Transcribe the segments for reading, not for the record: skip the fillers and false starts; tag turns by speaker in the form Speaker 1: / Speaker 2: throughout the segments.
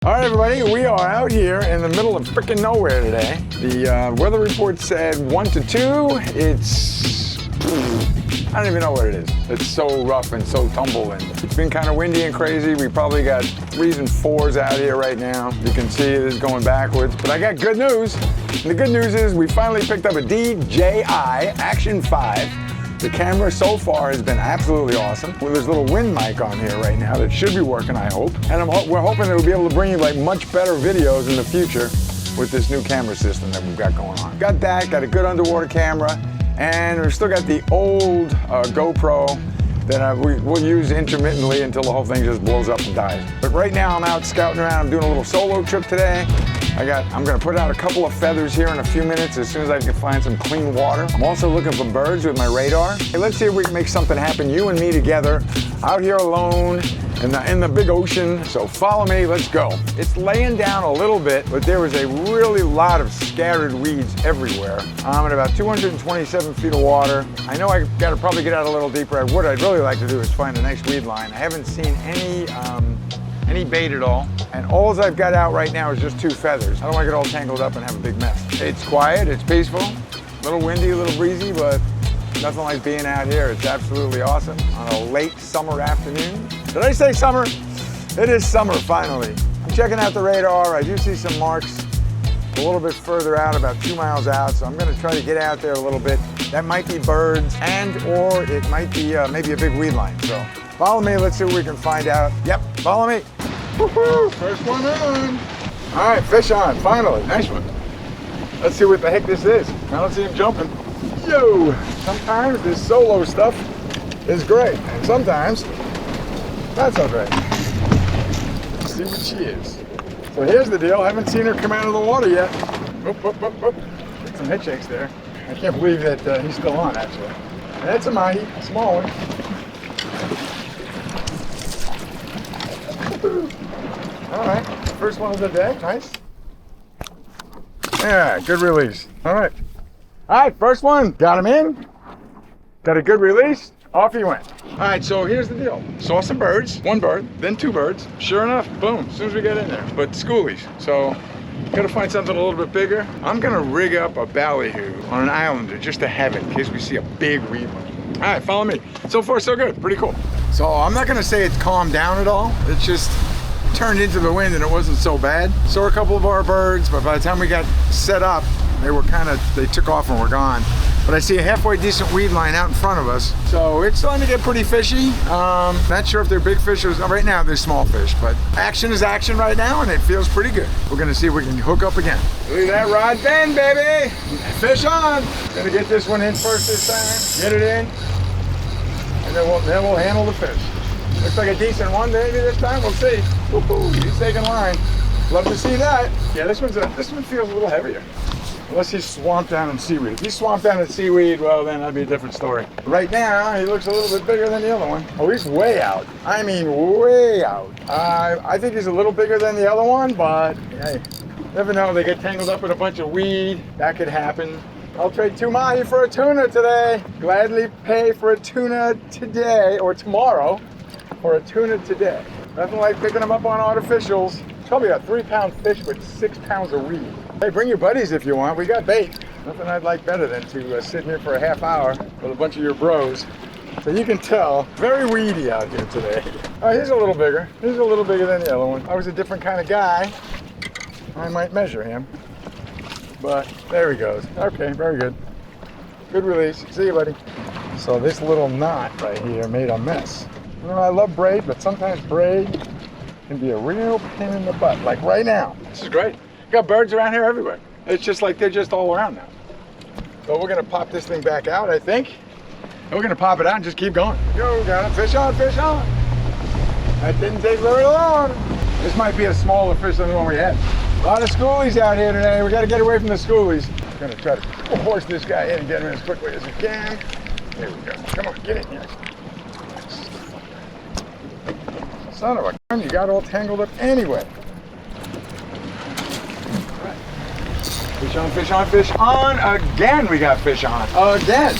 Speaker 1: All right, everybody, we are out here in the middle of freaking nowhere today. The weather report said 1 to 2. It's, I don't even know what it is. It's so rough and so tumble, and it's been kind of windy and crazy. We probably got 3s and 4s out here right now. You can see it is going backwards, but I got good news. And the good news is we finally picked up a DJI Action 5. The camera so far has been absolutely awesome. Well, there's a little wind mic on here right now that should be working, I hope. And we're hoping that we'll be able to bring you like much better videos in the future with this new camera system that we've got going on. Got that, got a good underwater camera, and we've still got the old GoPro that we'll use intermittently until the whole thing just blows up and dies. But right now I'm out scouting around. I'm doing a little solo trip today. I'm gonna put out a couple of feathers here in a few minutes as soon as I can find some clean water. I'm also looking for birds with my radar. Hey, let's see if we can make something happen, you and me together, out here alone in the big ocean. So follow me, let's go. It's laying down a little bit, but there was a really lot of scattered weeds everywhere. I'm at about 227 feet of water. I know I gotta probably get out a little deeper. What I'd really like to do is find a nice weed line. I haven't seen any bait at all, and all I've got out right now is just 2 feathers. I don't want to get all tangled up and have a big mess. It's quiet, it's peaceful, a little windy, a little breezy, but nothing like being out here. It's absolutely awesome on a late summer afternoon. Did I say summer? It is summer, finally. I'm checking out the radar. I do see some marks a little bit further out, about 2 miles out, so I'm going to try to get out there a little bit. That might be birds, or it might be maybe a big weed line. So follow me, let's see what we can find out. Yep, follow me. Woohoo! First one on. All right, fish on, finally. Nice one. Let's see what the heck this is. I don't see him jumping. Yo! Sometimes this solo stuff is great, and sometimes not so great. Let's see what she is. So here's the deal. I haven't seen her come out of the water yet. Oop, oop, oop, oop. Get some head shakes there. I can't believe that he's still on, actually. That's a Mahi, a small one. All right, first one of the day, nice. Yeah, good release. All right, first one, got him in. Got a good release, off he went. All right, so here's the deal. Saw some birds, 1 bird, then 2 birds. Sure enough, boom, as soon as we get in there. But schoolies, so gotta find something a little bit bigger. I'm gonna rig up a ballyhoo on an islander just to have it in case we see a big weed line. All right, follow me. So far, so good, pretty cool. So I'm not gonna say it's calmed down at all. It's just turned into the wind and it wasn't so bad. Saw a couple of our birds, but by the time we got set up, they took off and were gone. But I see a halfway decent weed line out in front of us. So it's starting to get pretty fishy. Not sure if they're big fish or right now they're small fish, but action is action right now and it feels pretty good. We're gonna see if we can hook up again. Look at that rod bend, baby. Fish on. Gonna get this one in first this time. Get it in. And then we'll handle the fish. Looks like a decent one maybe this time, we'll see. Woohoo, he's taking line. Love to see that. Yeah, this one feels a little heavier. Unless he's swamped down in seaweed. If he's swamped down in seaweed, well then that'd be a different story. Right now, he looks a little bit bigger than the other one. Oh, he's way out. I mean, way out. I think he's a little bigger than the other one, but hey, never know, they get tangled up in a bunch of weed. That could happen. I'll trade 2 Mahi for a tuna today. Gladly pay for a tuna today, or tomorrow, for a tuna today. Nothing like picking them up on artificials. Probably a 3-pound fish with 6 pounds of weed. Hey, bring your buddies if you want. We got bait. Nothing I'd like better than to sit here for a half hour with a bunch of your bros. So you can tell, very weedy out here today. Oh, he's a little bigger. He's a little bigger than the other one. I was a different kind of guy. I might measure him. But there he goes. Okay, very good. Good release. See you, buddy. So this little knot right here made a mess. You know, I love braid, but sometimes braid can be a real pain in the butt, like right now. This is great. Got birds around here everywhere. It's just like they're just all around now. So we're gonna pop this thing back out, I think. And we're gonna pop it out and just keep going. Yo, got it, fish on, fish on. That didn't take very long. This might be a smaller fish than the one we had. A lot of schoolies out here today. We gotta get away from the schoolies. We're gonna try to horse this guy in and get him in as quickly as we can. Here we go, come on, get in here. Son of a gun, you got all tangled up anyway. All right. Fish on, fish on, fish on. Again, we got fish on. Again.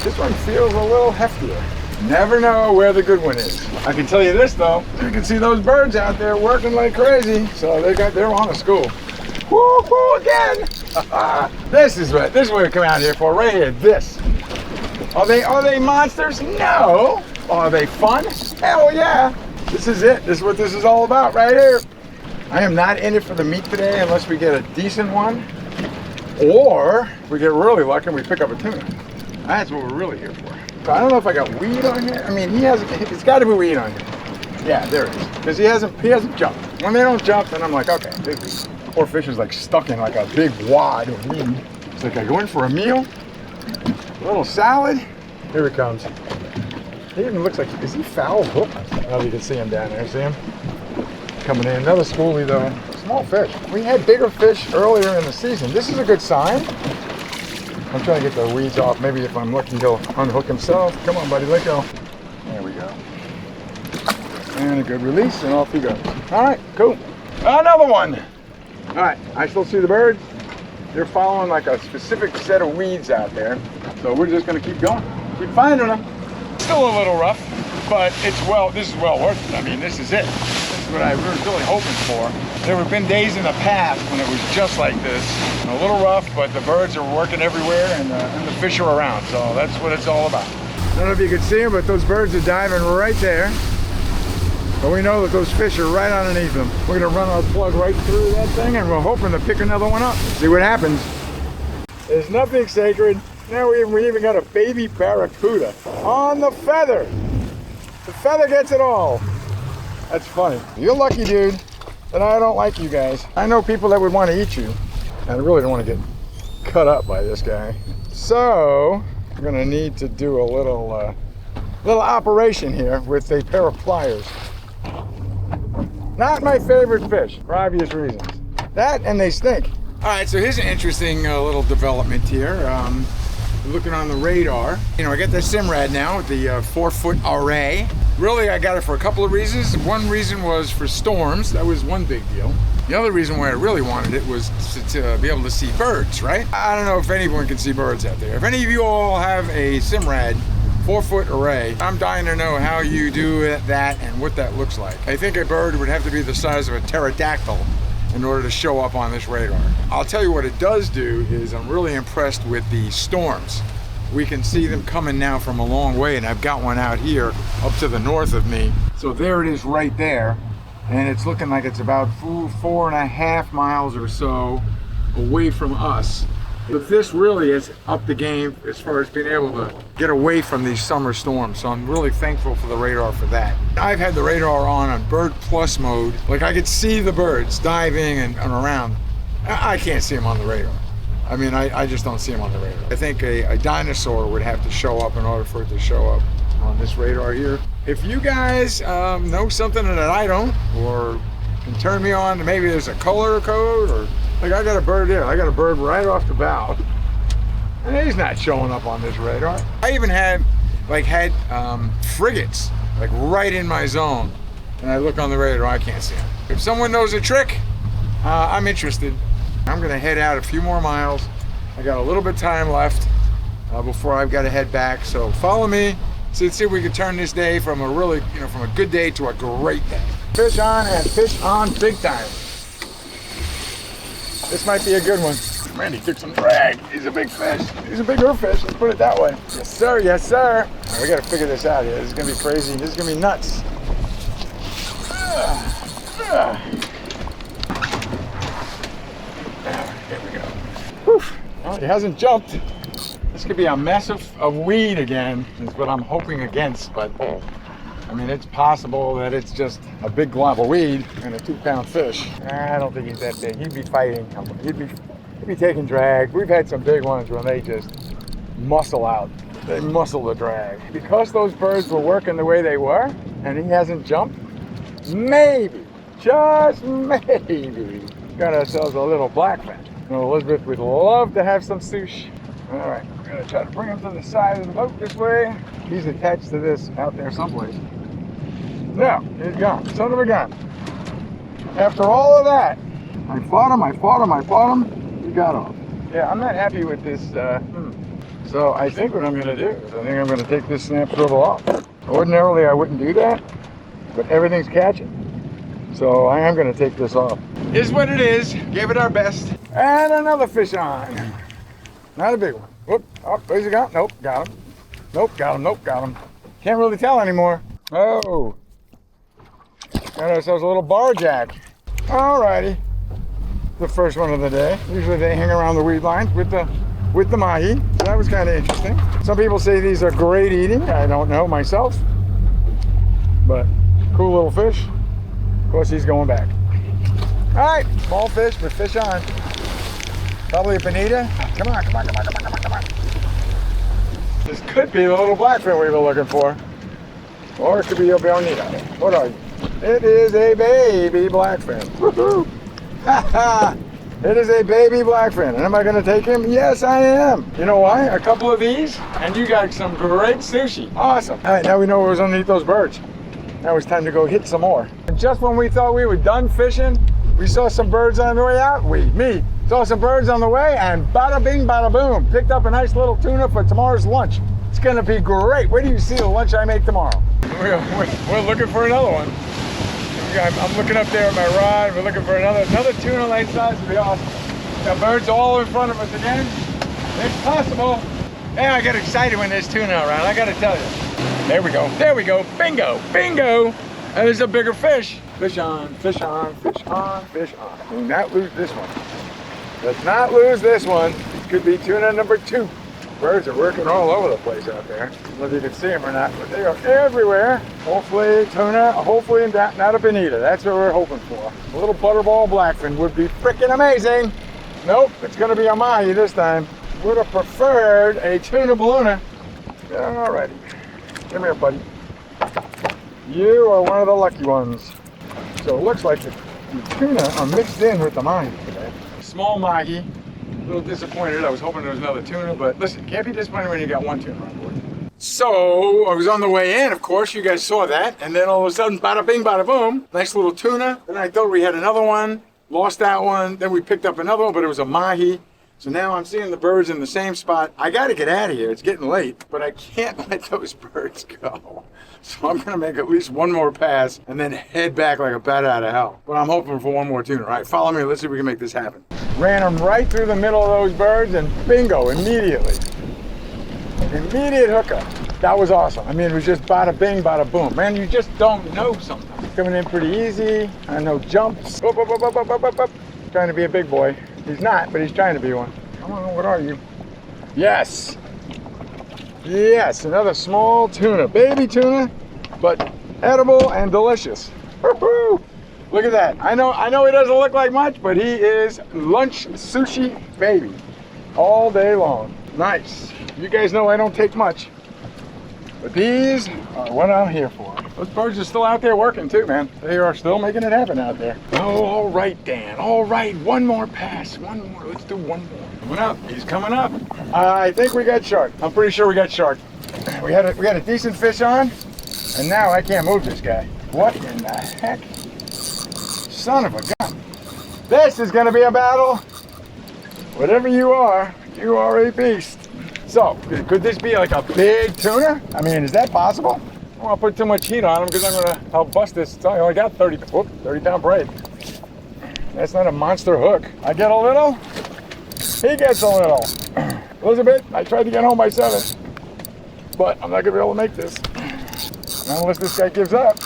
Speaker 1: This one feels a little heftier. Never know where the good one is. I can tell you this though, you can see those birds out there working like crazy. So they're on a school. Woo woo again! This is what we come out here for, right here. This. Are they monsters? No. Are they fun? Hell yeah! This is it. This is what this is all about right here. I am not in it for the meat today unless we get a decent one, or if we get really lucky and we pick up a tuna. That's what we're really here for. So I don't know if I got weed on here. I mean, it's got to be weed on here. Yeah, there it is. Because he hasn't jumped. When they don't jump, then I'm like, okay, this poor fish is like stuck in like a big wad of weed. It's like I go in for a meal, a little salad. Here he comes. He even looks like, is he foul hooked? I don't know if you can see him down there. See him? Coming in. Another schoolie though. Small fish. We had bigger fish earlier in the season. This is a good sign. I'm trying to get the weeds off. Maybe if I'm lucky, he'll unhook himself. Come on, buddy, let go. There we go. And a good release, and off he goes. All right, cool. Another one. All right, I still see the birds. They're following like a specific set of weeds out there. So we're just gonna keep going. Keep finding them. Still a little rough, but this is well worth it. I mean, this is it. This is what I was really hoping for. There have been days in the past when it was just like this. A little rough, but the birds are working everywhere and the fish are around. So that's what it's all about. I don't know if you can see them, but those birds are diving right there. But we know that those fish are right underneath them. We're gonna run our plug right through that thing and we're hoping to pick another one up. See what happens. There's nothing sacred. Now we even got a baby barracuda on the feather. The feather gets it all. That's funny. You're lucky, dude, that I don't like you guys. I know people that would want to eat you. I really don't want to get cut up by this guy. So I'm gonna need to do a little operation here with a pair of pliers. Not my favorite fish for obvious reasons. That and they stink. All right, so here's an interesting little development here. Looking on the radar, you know, I got the Simrad now with the 4-foot array. Really, I got it for a couple of reasons. One reason was for storms. That was one big deal. The other reason why I really wanted it was to be able to see birds, right? I don't know if anyone can see birds out there. If any of you all have a Simrad 4-foot array, I'm dying to know how you do that and what that looks like. I think a bird would have to be the size of a pterodactyl in order to show up on this radar. I'll tell you what it does do is I'm really impressed with the storms. We can see them coming now from a long way, and I've got one out here up to the north of me. So there it is right there, and it's looking like it's about 4.5 miles or so away from us. But this really is up the game as far as being able to get away from these summer storms. So I'm really thankful for the radar for that. I've had the radar on Bird Plus mode. Like I could see the birds diving and around. I can't see them on the radar. I mean, I just don't see them on the radar. I think a dinosaur would have to show up in order for it to show up on this radar here. If you guys know something that I don't, or can turn me on to maybe there's a color code, or like I got a bird there. I got a bird right off the bow, and he's not showing up on this radar. I even had frigates like right in my zone, and I look on the radar, I can't see them. If someone knows a trick, I'm interested. I'm gonna head out a few more miles. I got a little bit of time left before I've got to head back. So follow me. So let's see if we can turn this day from a really, from a good day to a great day. Fish on and fish on big time. This might be a good one. Randy took some drag. He's a big fish. He's a bigger fish, let's put it that way. Yes, sir, yes, sir. All right, we gotta figure this out here. This is gonna be crazy. This is gonna be nuts. Here we go. Whew. Well, he hasn't jumped. This could be a mess of weed again, is what I'm hoping against, but I mean, it's possible that it's just a big glob of weed and a 2-pound fish. I don't think he's that big. He'd be fighting. He'd be taking drag. We've had some big ones when they just muscle out. They muscle the drag. Because those birds were working the way they were and he hasn't jumped, maybe, just maybe, got ourselves a little blackfin. Elizabeth would love to have some sushi. All right, we're gonna try to bring him to the side of the boat this way. He's attached to this out there someplace. No, he's gone, son of a gun. After all of that, I fought him, he got off. Yeah, I'm not happy with this So I think what I'm going to do is I think I'm going to take this snap swivel off. Ordinarily I wouldn't do that, but everything's catching. So I am going to take this off. Is what it is. Gave it our best. And another fish on. Not a big one. Whoop. Oh, where's he gone? Nope, got him. Nope, got him. Nope, got him. Can't really tell anymore. Oh. Got ourselves a little bar jack. Alrighty. The first one of the day. Usually they hang around the weed lines with the mahi. So that was kind of interesting. Some people say these are great eating. I don't know myself. But cool little fish. Of course, he's going back. Alright, small fish, but fish on. Probably a bonita. Come on, come on, come on, come on, come on, come on. This could be the little blackfin we were looking for. Or it could be a bonita. What are you? It is a baby blackfin. Woohoo! Ha ha! It is a baby blackfin. And am I going to take him? Yes, I am. You know why? A couple of these, and you got some great sushi. Awesome. All right, now we know what was underneath those birds. Now it's time to go hit some more. And just when we thought we were done fishing, we saw some birds on the way out. Me, saw some birds on the way, and bada bing, bada boom. Picked up a nice little tuna for tomorrow's lunch. It's going to be great. Wait till you see the lunch I make tomorrow. We're looking for another one. I'm looking up there at my rod. We're looking for another tuna lane size. Would be awesome. Got birds all in front of us again. It's possible. Yeah, I get excited when there's tuna around. I got to tell you. There we go. There we go. Bingo. Bingo. And there's a bigger fish. Fish on, fish on, fish on, fish on. Do not lose this one. Let's not lose this one. It could be tuna number 2. Birds are working all over the place out there. I don't know if you can see them or not, but they are everywhere. Hopefully tuna, hopefully not a bonita. That's what we're hoping for. A little butterball blackfin would be freaking amazing. Nope, it's gonna be a mahi this time. Would have preferred a tuna balluna. Alrighty, come here, buddy. You are one of the lucky ones. So it looks like the tuna are mixed in with the mahi today. Small mahi. A little disappointed. I was hoping there was another tuna, but listen, can't be disappointed when you got one tuna on board. So I was on the way in, of course, you guys saw that, and then all of a sudden, bada bing, bada boom, nice little tuna. Then I thought we had another one, lost that one, then we picked up another one, but it was a mahi. So now I'm seeing the birds in the same spot. I got to get out of here. It's getting late, but I can't let those birds go. So I'm going to make at least one more pass and then head back like a bat out of hell. But I'm hoping for one more tuna. All right, follow me. Let's see if we can make this happen. Ran them right through the middle of those birds and bingo, immediately. Immediate hookup. That was awesome. I mean, it was just bada bing, bada boom. Man, you just don't know sometimes. Coming in pretty easy. I know jumps. Up, up, up, up, up, up, up. Trying to be a big boy. He's not, but he's trying to be one. Come on, what are you? Yes. Yes, another small tuna. Baby tuna, but edible and delicious. Woo-hoo! Look at that. I know he doesn't look like much, but he is lunch sushi baby. All day long. Nice. You guys know I don't take much. But these are what I'm here for. Those birds are still out there working too, man. They are still making it happen out there. Oh, all right, Dan. All right, one more pass. One more. Let's do one more. Coming up. He's coming up. I think we got shark. I'm pretty sure we got shark. We had a decent fish on, and now I can't move this guy. What in the heck? Son of a gun. This is going to be a battle. Whatever you are a beast. So, could this be like a big tuna? I mean, is that possible? I don't want to put too much heat on him because I'll bust this. I only got 30 pound braid. That's not a monster hook. I get a little, he gets a little. Elizabeth, I tried to get home by 7, but I'm not gonna be able to make this unless this guy gives up.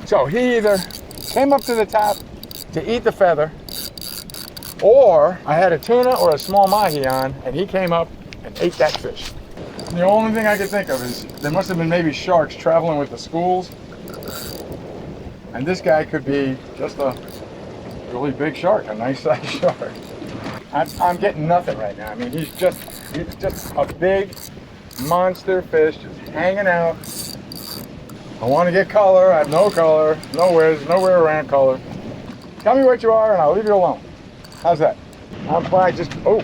Speaker 1: So he either came up to the top to eat the feather, or I had a tuna or a small mahi on and he came up and ate that fish. The only thing I could think of is there must have been maybe sharks traveling with the schools, and this guy could be just a really big shark, a nice sized shark. I'm getting nothing right now. I mean, he's just a big monster fish just hanging out. I want to get color. I have no color, nowhere around color. Tell me what you are and I'll leave you alone. How's that? I'm fine. Just oh,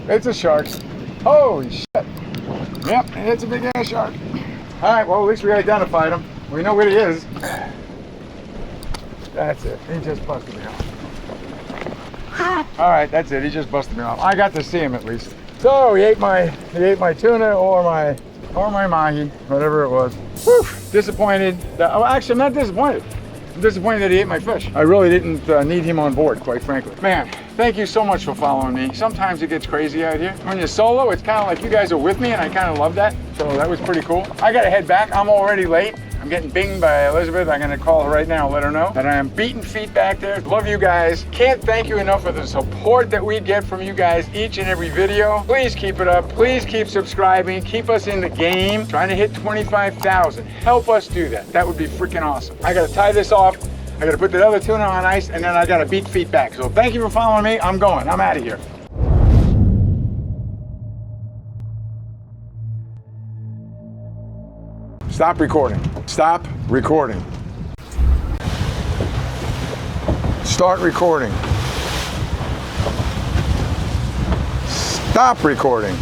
Speaker 1: it's a shark. Holy shit. Yep, it's a big ass shark. All right, well, at least we identified him. We know where he is. That's it. He just busted me off. All right, that's it. He just busted me off. I got to see him at least. So he ate my tuna or my mahi, whatever it was. Whew, disappointed. Oh, actually, I'm not disappointed. I'm disappointed that he ate my fish. I really didn't need him on board, quite frankly. Man, thank you so much for following me. Sometimes it gets crazy out here. When you're solo, it's kind of like you guys are with me, and I kind of love that. So that was pretty cool. I gotta head back. I'm already late. I'm getting binged by Elizabeth. I'm gonna call her right now and let her know that I am beating feet back there. Love you guys. Can't thank you enough for the support that we get from you guys each and every video. Please keep it up. Please keep subscribing. Keep us in the game. Trying to hit 25,000. Help us do that. That would be freaking awesome. I gotta tie this off. I gotta put that other tuna on ice, and then I gotta beat feet back. So thank you for following me. I'm going. I'm out of here. Stop recording. Stop recording. Start recording. Stop recording.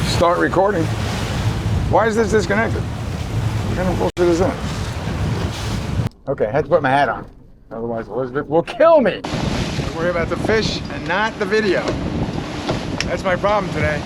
Speaker 1: Start recording. Why is this disconnected? What kind of bullshit is that? Okay, I had to put my hat on. Otherwise Elizabeth will kill me. I worry about the fish and not the video. That's my problem today.